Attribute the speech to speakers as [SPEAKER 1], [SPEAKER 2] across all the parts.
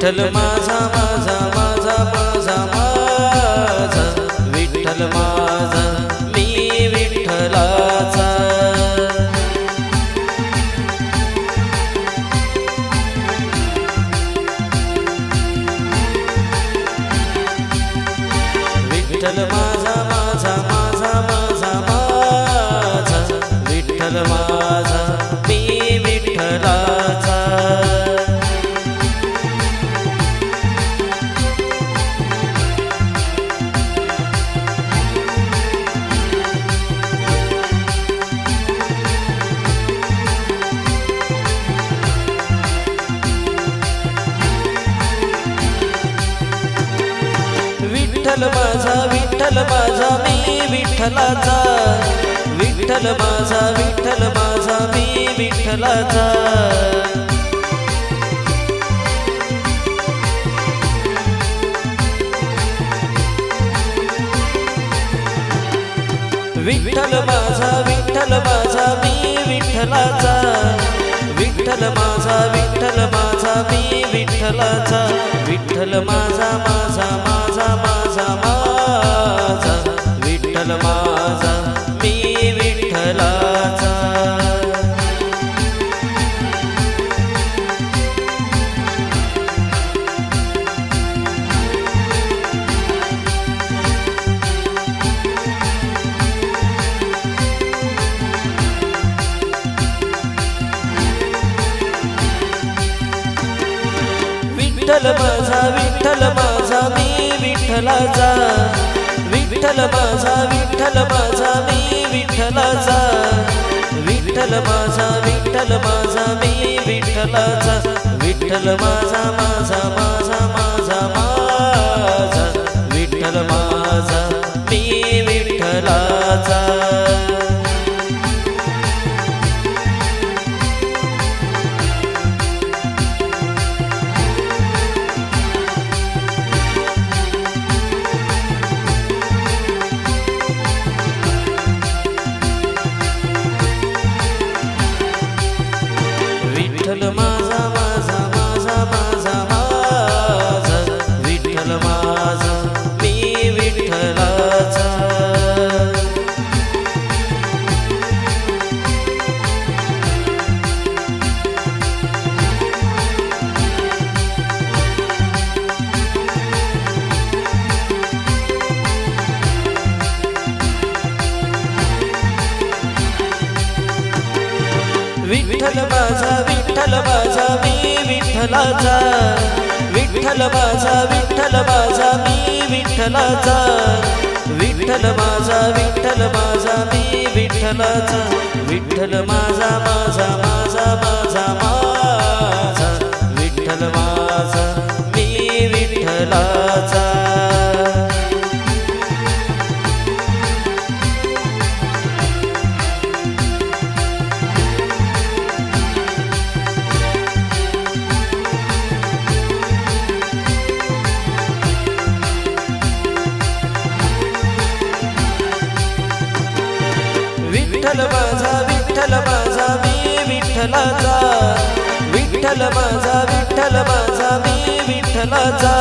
[SPEAKER 1] विठ्ठल माझा माझा माझा माझा माझा विठ्ठल माझा मी विठ्ठलाचा विठ्ठल माझा माझा माझा माझा माझा विठ्ठल माझा मी विठ्ठलाचा विठ्ठल माझा मी विठ्ठलाचा विठ्ठल माझा मी विठ्ठलाचा विठ्ठल माझा मी विठ्ठलाचा विठ्ठल माझा मी विठ्ठलाचा विठ्ठल माझा माझा माझा माझा माझा विठ्ठल माझा मी विठ्ठलाचा विठ्ठल माझा मी विठ्ठलाचा विठ्ठल माझा मी विठ्ठलाचा विठ्ठल माझा मी विठ्ठलाचा विठ्ठल माझा माझा माझा माझा माझा विठ्ठल माझा मी विठ्ठलाचा विठ्ठल माझा माझा माझा माझा माझा विठ्ठल माझा मी विठ्ठलाचा विठ्ठल माझा मी विठ्ठलाचा विठ्ठल माझा मी विठ्ठलाचा विठ्ठल माझा मी विठ्ठलाचा विठ्ठल माझा माझा माझा माझा माझा विठ्ठल माझा मी विठ्ठलाचा विठ्ठल माझा मी विठ्ठलाचा विठ्ठल माझा मी विठ्ठलाचा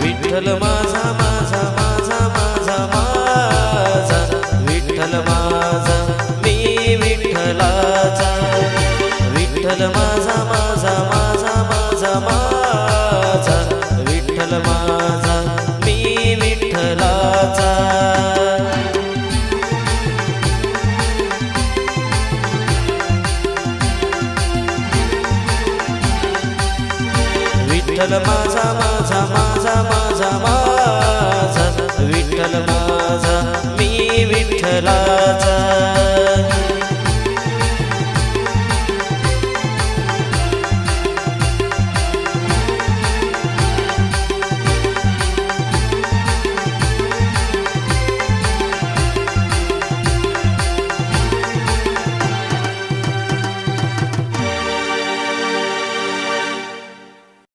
[SPEAKER 1] विठ्ठल माझा माझा माझा माझा माझा विठ्ठल माझा मी विठ्ठलाचा विठ्ठल माझा माझा माझा माझा माझा विठ्ठल माझा मी विठ्ठलाचा विठ्ठल माझा माझा माझा माझा माझा विठ्ठल माझा मी विठ्ठलाचा